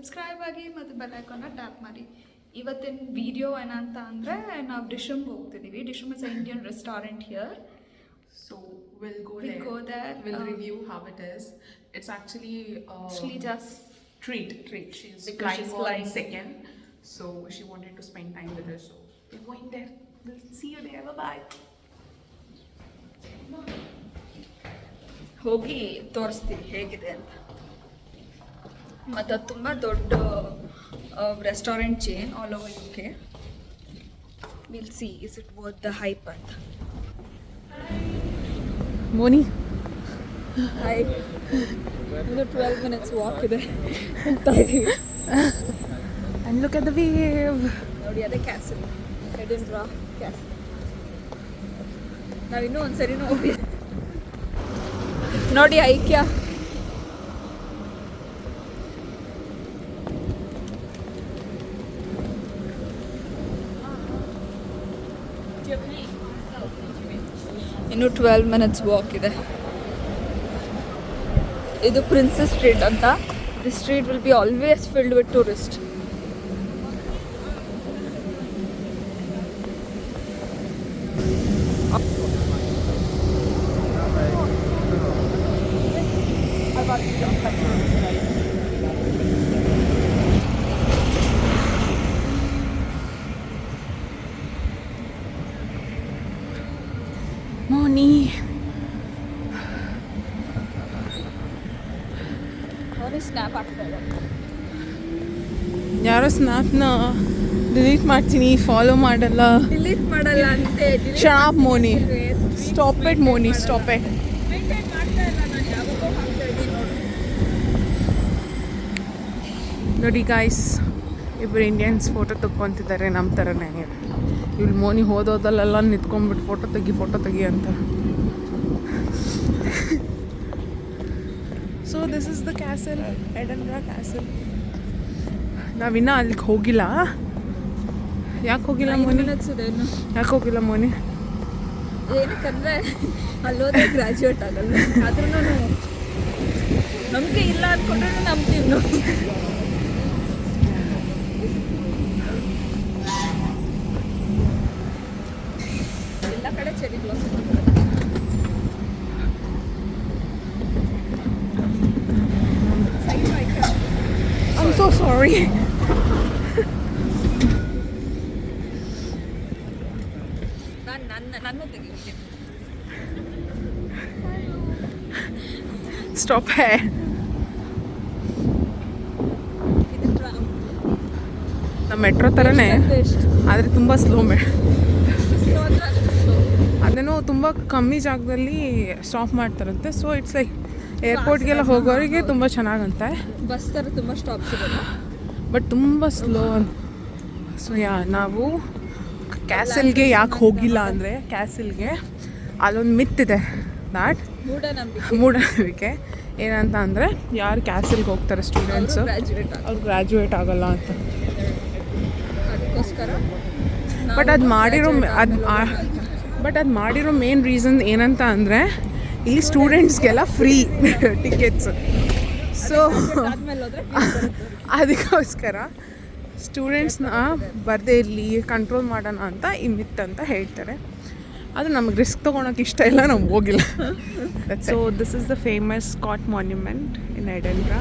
Subscribe ಆಗಿ ಮತ್ತು bell ಐಕಾನ್ನ tap ಮಾಡಿ. ಇವತ್ತಿನ ವಿಡಿಯೋ ಏನಂತ ಅಂದರೆ ನಾವು ಡಿಶಮ್ಗೆ ಹೋಗ್ತಿದ್ದೀವಿ. Dishoom is a Indian restaurant here. So we'll go there. We'll review how it is. It's actually Shlija's treat. She's flying second, so she wanted to spend time with us. So we're going there. We'll see you there. Bye. ಹೋಗಿ ತೋರಿಸ್ತೀವಿ ಹೇಗಿದೆ ಅಂತ. ಮತ್ತು ಅದು ತುಂಬ ದೊಡ್ಡ restaurant chain all over UK. We'll see is it worth the hype ಅಂತ. Moni. Hi. ಇದು 12 minutes ವಾಕ್ ಇದೆ ಅಂತ ಇದ್ದೀವಿ. And look at the wave. ನೋಡಿ ಅದೇ ಕ್ಯಾಸಲ್, ಎಡಿನ್ಬ್ರಾ ಕ್ಯಾಸಲ್. ನಾವಿನ್ನೂ ಒಂದ್ಸರಿನೂ ಹೋಗಿ ನೋಡಿ ಐಕ್ಯ. ಇನ್ನು 12 minutes ವಾಕ್ ಇದೆ. ಇದು ಪ್ರಿನ್ಸಸ್ ಸ್ಟ್ರೀಟ್ ಅಂತ. This street will be always filled with tourist. Moni. Snap ಆಗ್ತಾ ಇದೆ. ಯಾರೋ ಸ್ನ್ಯಾಪ್ನ ಡಿಲೀಟ್ ಮಾಡ್ತೀನಿ, ಫಾಲೋ ಮಾಡಲ್ಲ. ಡಿಲೀಟ್ ಮಾಡಲ್ಲ ಅಂತೆ. Shop Moni, stop it Moni, stop it. Maintain ಮಾಡ್ತಾ ಇಲ್ಲ ನಾನು, ಯಾವಾಗೋ ಹಾಕ್ತಾ ಇದ್ದೀನಿ ನೋಡಿ ಗಾಯ್ಸ್, ಇಬ್ಬರು ಇಂಡಿಯನ್ಸ್ ಫೋಟೋ ತಕ್ಕೊತಿದ್ದಾರೆ ನಮ್ಮ ಥರನೇ. ಇವ್ಳು ಮೋನಿ ಹೋದೋದಲ್ಲೆಲ್ಲ ನಿಂತ್ಕೊಂಡ್ಬಿಟ್ಟು ಫೋಟೋ ತೆಗಿ ಅಂತ. So this is the castle, Edinburgh castle. ನಾವಿನ್ನೂ ಅಲ್ಲಿಗೆ ಹೋಗಿಲ್ಲ. ಯಾಕೆ ಹೋಗಿಲ್ಲ ಮೋನಿ? ಯಾಕೆ ಹೋಗಿಲ್ಲ ಮೋನಿ? ಏನಕ್ಕಂದರೆ ಅಲ್ಲೋದ್ರೆ ಗ್ರ್ಯಾಜುಯೇಟ್ ಆಗಲ್ಲ. ಆದ್ರೂ ನಂಬಿಕೆ ಇಲ್ಲ ಅಂದ್ಕೊಂಡ್ರೆ ನಂಬ್ತೀವಿ ನಾವು. ಎಲ್ಲ ಕಡೆ cherry blossom. I'm so sorry. ನಾನು ತೆಗಿತೀನಿ. Stop है. ಇದು ಟ್ರಾಮ್. ನಮ್ಮ ಮೆಟ್ರೋ ಥರನೇ, ಆದರೆ ತುಂಬ ಸ್ಲೋ ಅದೇನೋ ತುಂಬ ಕಮ್ಮಿ ಜಾಗದಲ್ಲಿ ಸ್ಟಾಪ್ ಮಾಡ್ತಾರಂತೆ. ಸೊ ಇಟ್ಸ್ ಲೈಕ್ ಏರ್ಪೋರ್ಟ್ಗೆಲ್ಲ ಹೋಗೋರಿಗೆ ತುಂಬ ಚೆನ್ನಾಗಂತೆ. ಬಸ್ ಥರ ತುಂಬ ಸ್ಟಾಪ್ಸ್ ಇರಲ್ಲ, ಬಟ್ ತುಂಬ ಸ್ಲೋ. ಸೊ ನಾವು ಕ್ಯಾಸಲ್ಗೆ ಯಾಕೆ ಹೋಗಿಲ್ಲ ಅಂದರೆ, ಕ್ಯಾಸಲ್ಗೆ ಅಲ್ಲೊಂದು ಮಿತ್ ಇದೆ, ದ್ಯಾಟ್ ಮೂಢನಂಬಿಕೆ. ಏನಂತ ಅಂದರೆ ಯಾರು ಕ್ಯಾಸಲ್ಗೆ ಹೋಗ್ತಾರೆ ಸ್ಟೂಡೆಂಟ್ಸು, ಅವ್ರು ಗ್ರ್ಯಾಜುಯೇಟ್ ಆಗಲ್ಲ ಅಂತ. ಅದಕ್ಕೋಸ್ಕರ ಬಟ್ ಅದು ಮಾಡಿರೋ ಮೇನ್ ರೀಸನ್ ಏನಂತ ಅಂದರೆ ಇಲ್ಲಿ ಸ್ಟೂಡೆಂಟ್ಸ್ಗೆಲ್ಲ ಫ್ರೀ ಟಿಕೆಟ್ಸ್. ಸೊ ಅದಕ್ಕೋಸ್ಕರ ಸ್ಟೂಡೆಂಟ್ಸ್ನ ಬರದೇ ಇರಲಿ, ಕಂಟ್ರೋಲ್ ಮಾಡೋಣ ಅಂತ ಈ ಮಿತ್ ಅಂತ ಹೇಳ್ತಾರೆ. ಅದು ನಮಗೆ ರಿಸ್ಕ್ ತೊಗೊಳಕ್ಕೆ ಇಷ್ಟ ಇಲ್ಲ, ನಾವು ಹೋಗಿಲ್ಲ. So this is the famous Scott monument in Edinburgh.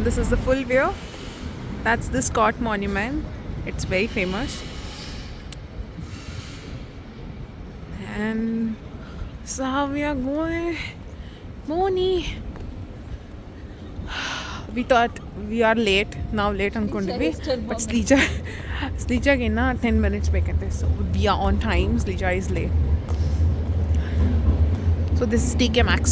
This is the full view. That's the Scott Monument. It's very famous. And so we are going. Moni. We thought we are late. Now late ankondivi. But Slija inna 10 minutes bekante. So we are on time. Slija is late. So this is TK Maxx.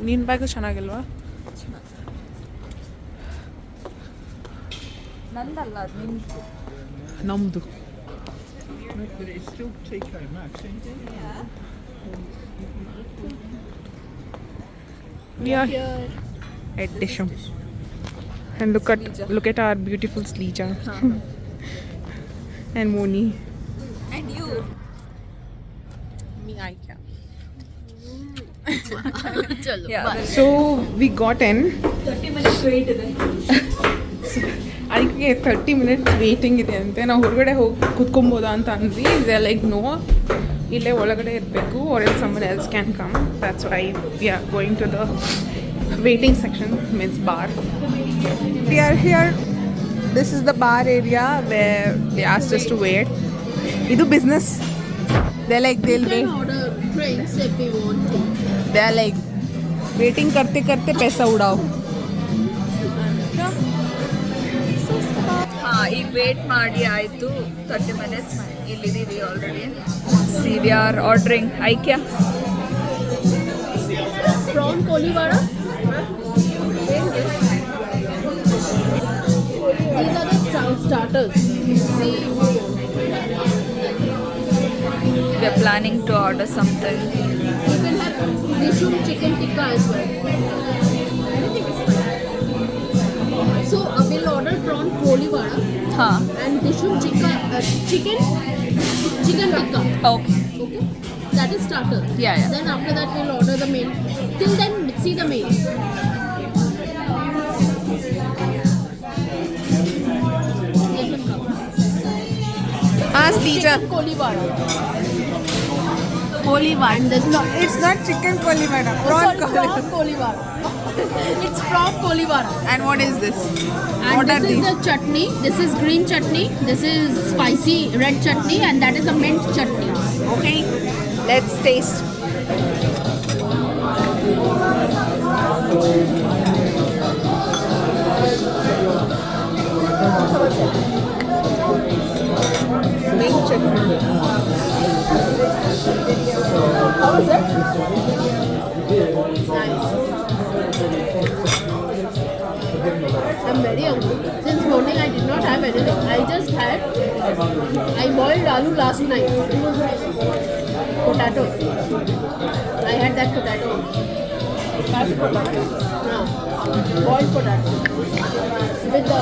ನಿನ್ನ bag ಚೆನ್ನಾಗಿಲ್ವಾ? ನಂದಲ್ಲ, ಅದು ನಿಮ್ಮದು. ನಮ್ಮದು. But it's still TK Maxx, isn't it? Yeah. We are at Disham. And look at our beautiful Slija and Moni. And you. Me, I can. Yeah. So we got in. 30 minutes wait ಇದೆ. ಅದಕ್ಕೆ 30 minutes waiting ಇದೆ ಅಂತೆ. ನಾವು ಹೊರಗಡೆ ಹೋಗಿ ಕುತ್ಕೊಬೋದಾ ಅಂತ ಅಂದ್ವಿ. They like no, ಇಲ್ಲೇ ಒಳಗಡೆ ಇರಬೇಕು or else someone else can come. That's why we are going to the waiting section, means bar. We are here. This is the bar area where they asked us to wait. Idu business. They're like they'll wait. Order drinks if we want to. They're like waiting करते करते पैसा उड़ाओ. ಹಾಂ, ಈಗ wait ಮಾಡಿ ಆಯಿತು 30 minutes. ಇಲ್ಲಿದ್ದೀವಿ already. See we are ordering ಐಕ್ಯ. Prawn kolivara. These are the starters. See, we are planning to order something. you can have mushroom chicken tikka as well. So we'll order prawn kolivara ಹಾಂ, and mushroom chicken tikka. Okay. Okay, that is starter. Yeah, yeah. Then after that we'll order the main. Till then, see the main. Slija. Chicken kolivara. Kolivara. And this It's not chicken kolivara. Prawn kolivara. prawn kolivara. It's prawn kolivara. And what is this? And What are this is these? the chutney. This is green chutney. This is spicy red chutney, and that is the mint chutney. Okay, let's taste. Mint chutney. How is it? Nice. I'm very hungry. Since morning I did not have anything. I boiled aloo last night. Potato. I had that potato. No. Boiled potato. With the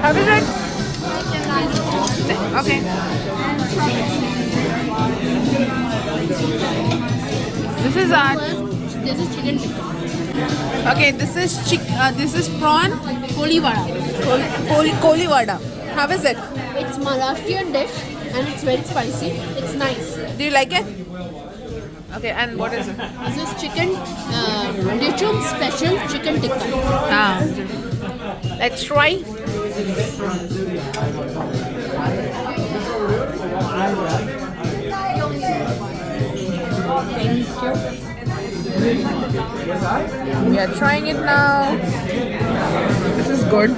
How is it? Okay. This is our. this is chicken tikka. Okay, this is prawn Kolivara. kolivara. How is it? It's Maharashtrian dish and it's very spicy. It's nice. Do you like it? Okay, and what is it? This is chicken Dishum special chicken tikka. Ah. Let's try. We are trying it now. This is good.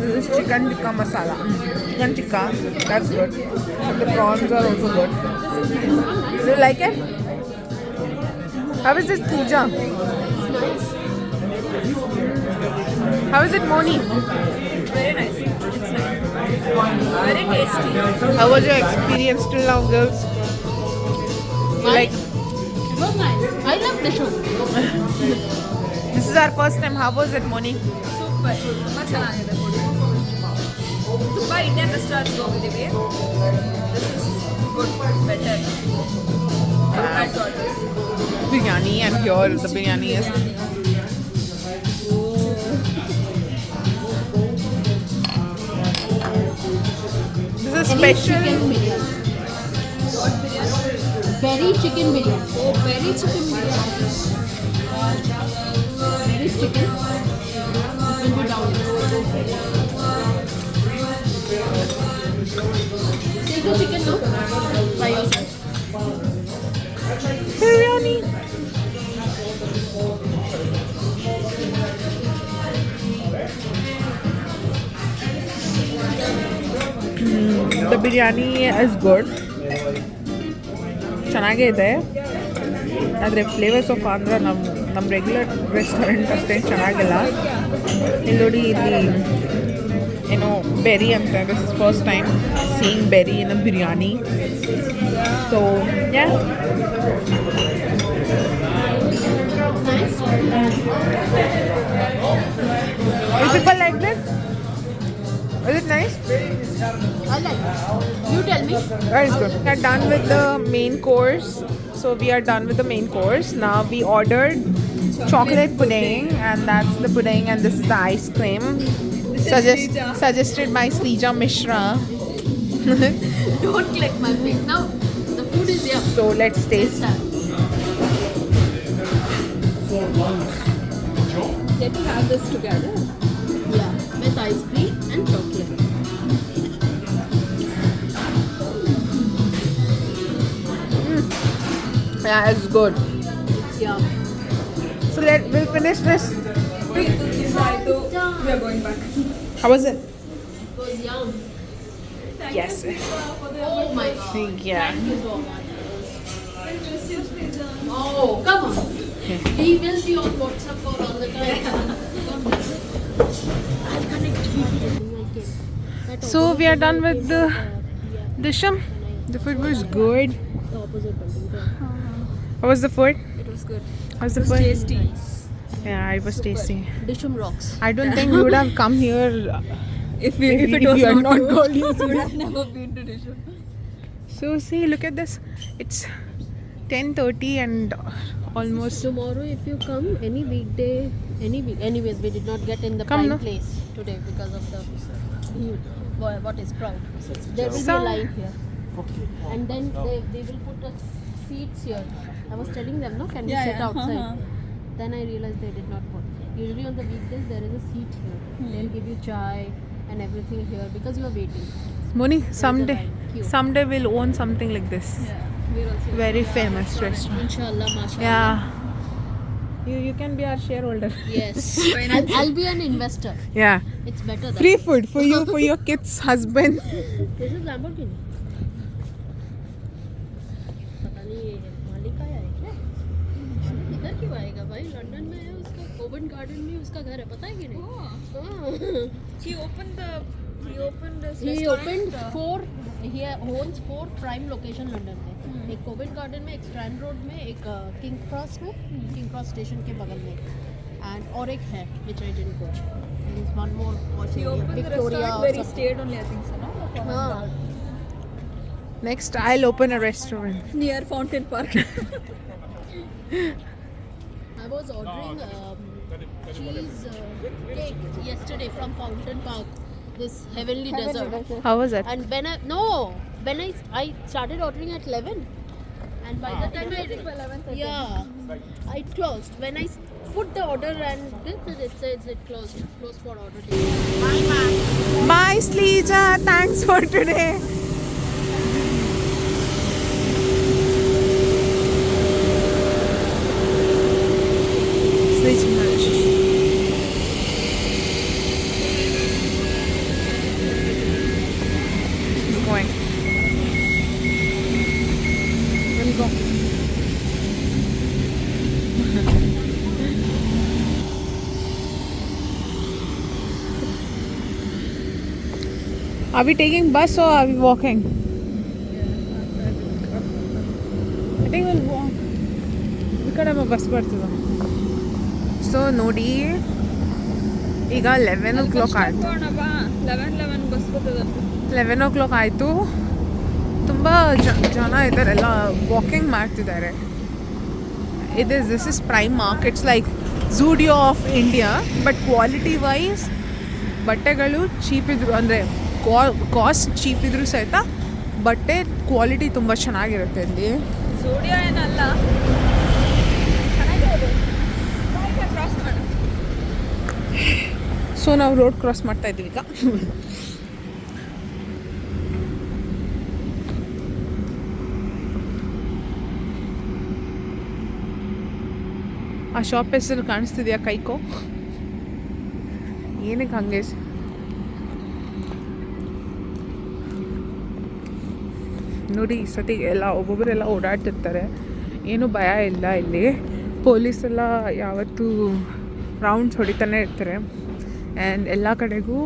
This is chicken tikka masala. Chicken tikka, that's good. And the prawns are also good. Do you like it? How is it, Pooja? How is it, Moni? Very nice. It's nice. Very tasty. How was your experience till now, girls? You like? It was nice. I love Dishum. This is our first time. How was it, Moni? Super. ತುಂಬ ಚೆನ್ನಾಗಿದೆ food. ತುಂಬ Indian ರೆಸ್ಟೋರೆಂಟ್ಸ್ಗೆ ಹೋಗಿದ್ದೀವಿ. This is good, better. Biryani, and here the biryani is. This is special. Chicken biryani. Berry chicken biryani. Oh, very chicken biryani. Berry chicken. It will be down. Take the chicken now. By yourself. Biryani. The biryani is good. ಚೆನ್ನಾಗೇ ಇದೆ. ಆದರೆ flavours of Andhra ನಮ್ಮ regular restaurant ಅಷ್ಟೇನು ಚೆನ್ನಾಗಿಲ್ಲ. ಇಲ್ಲಿ ನೋಡಿ, ಇಲ್ಲಿ berry and this is first time seeing berry in a biryani. So yeah. Nice. Will people like this? Is it nice? I like it. You tell me. Very good. We are done with the main course. So we are done with the main course. Now we ordered chocolate pudding, and that's the pudding, and this is the ice cream. Suggested by Slija Mishra. Don't click my face. Now the food is here. So let's taste. Let me have this together. Yeah, with ice cream and chocolate. Yeah, it's good. It's yum. So we'll finish this. We are going back. How was it? It was yum. Yes. Oh my god. Yeah. Thank you so much. Oh, come on. We will be on WhatsApp for all the time. I'll connect you. So we are done with the disham. The food was good. The opposite building. How was the food? It was good. How was the It was food? tasty. Yeah, it was tasty. Disham rocks. I don't think we would have come here If if it was you are not good, going. we would have never been to Disham. So see, look at this. It's 10:30 and almost. Tomorrow, if you come any weekday, anyways, we did not get in the Come, prime no? place today because of the what is crowd. There will be a So- line here, and then they will put us seats here. I was telling them, no, can we sit outside? Then I realized they did not put. Usually on the weekdays there is a seat here. They'll give you chai and everything here because you are waiting. Moni, line. Queue. someday we'll own something like this. Yeah, we're also. Very famous restaurant. Inshallah, mashallah. Yeah. You can be our shareholder. Yes. I'll be an investor. Yeah. It's better than Free food for you, for your kids' husband. This is Lamborghini. पता नहीं ये मालिक आया है क्या? इधर क्यों आएगा भाई? लंदन में है उसका कोवेंट गार्डन में उसका घर है, पता है कि नहीं? Oh, हाँ. he opened this He restaurant. opened he owns 4 prime location London में. एक कोवेंट गार्डन में, एक स्ट्रैंड रोड में, एक किंग क्रॉस में, किंग क्रॉस स्टेशन के बगल में, and और एक है which I didn't go. There is one more He opened the Victoria restaurant or where he something. stayed only, I think so, no? हाँ. Next, I'll open a restaurant. Near Fountain Park. I was ordering cheese cake yesterday from Fountain Park, this heavenly dessert. How was it? And when I started ordering at 11, and by the time it closed. When I put the order and it says it closed for order. Bye, Slija. Thanks for today. Switch match. He's going. Let me go. Are we taking bus or are we walking? I think we'll walk. ಈ ಕಡೆ bus ಬರ್ತದ. So ನೋಡಿ ಈಗ 11 o'clock ಆಯಿತು. 11 bus ಬರ್ತದಂತೆ. 11 o'clock ಆಯಿತು. ತುಂಬ ಜನ ಇದ್ದಾರೆ, ಎಲ್ಲ ವಾಕಿಂಗ್ ಮಾಡ್ತಿದ್ದಾರೆ. This is Primark. It's like Zudio of India, but quality wise ಬಟ್ಟೆಗಳು ಚೀಪ್ ಇದ್ರು, ಅಂದರೆ ಕಾಸ್ಟ್ ಚೀಪ್ ಇದ್ರೂ ಸಹಿತ ಬಟ್ಟೆ ಕ್ವಾಲಿಟಿ ತುಂಬ ಚೆನ್ನಾಗಿರುತ್ತೆ ಇಲ್ಲಿ. Zudio ಏನಲ್ಲ. ಚೆನ್ನಾಗಿದೆ. ಕ್ರಾಸ್ ಮಾಡು. ಸೊ ನಾವು ರೋಡ್ ಕ್ರಾಸ್ ಮಾಡ್ತಾ ಇದ್ದೀವಿ ಈಗ. ಆ ಶಾಪ್ ಹೆಸರು ಕಾಣಿಸ್ತಿದ್ಯಾ? ಕೈಕೋ. ಏನಕ್ಕೆ ಹಂಗೆ ನೋಡಿ, ಈ ಸತಿ ಎಲ್ಲ ಒಬ್ಬೊಬ್ಬರೆಲ್ಲ ಓಡಾಡ್ತಿರ್ತಾರೆ, ಏನೂ ಭಯ ಇಲ್ಲ ಇಲ್ಲಿ. ಪೊಲೀಸೆಲ್ಲ ಯಾವತ್ತೂ ರೌಂಡ್ಸ್ ಹೊಡಿತಾನೆ ಇರ್ತಾರೆ. ಆ್ಯಂಡ್ ಎಲ್ಲ ಕಡೆಗೂ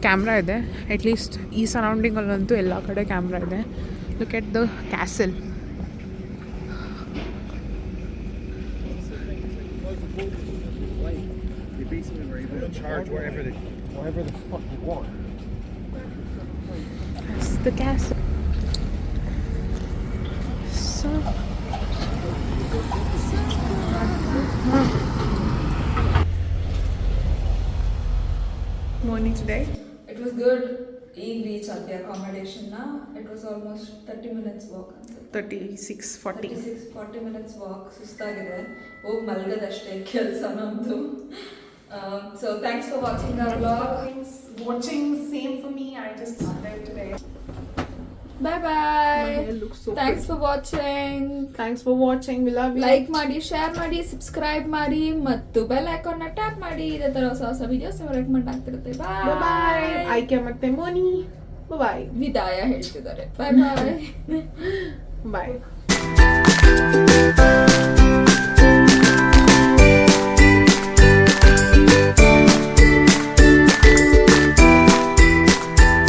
ಕ್ಯಾಮ್ರಾ ಇದೆ. ಅಟ್ಲೀಸ್ಟ್ ಈ ಸರೌಂಡಿಂಗಲ್ಲಂತೂ ಎಲ್ಲ ಕಡೆ ಕ್ಯಾಮ್ರಾ ಇದೆ. Look at the castle. They basically were able to charge wherever the fuck you want. That's the castle. So morning today. It was good. ಈಗ ರೀಚ್ ಆಗಿ ಅಕಾಮಿಡೇಷನ್ನ. It was almost 30 minutes walk ಅನ್ಸುತ್ತೆ. 36-40. 40 minutes walk. ಸುಸ್ತಾಗಿದೆ, ಹೋಗಿ ಮಲ್ಗದಷ್ಟೇ ಕೆಲಸ ನಮ್ಮದು. So thanks for watching our vlog. Same for me. I just started today. Bye My bye. hair looks so Thanks pretty. for watching. Thanks for watching. We love you. Like ಮಾಡಿ, share ಮಾಡಿ, subscribe ಮಾಡಿ ಮತ್ತು bell ಐಕಾನ್ನ tap ಮಾಡಿ. ಇದೇ ಥರ ಹೊಸ ಹೊಸ videos recommend ಆಗ್ತಿರುತ್ತೆ. Bye bye. ಆಯ್ಕೆ ಮತ್ತೆ ಮೋನಿ. Bye ವಿದಾಯ ಹೇಳ್ತಿದ್ದಾರೆ. ಬಾಯ್ ಬಾಯ್. bye. Bye.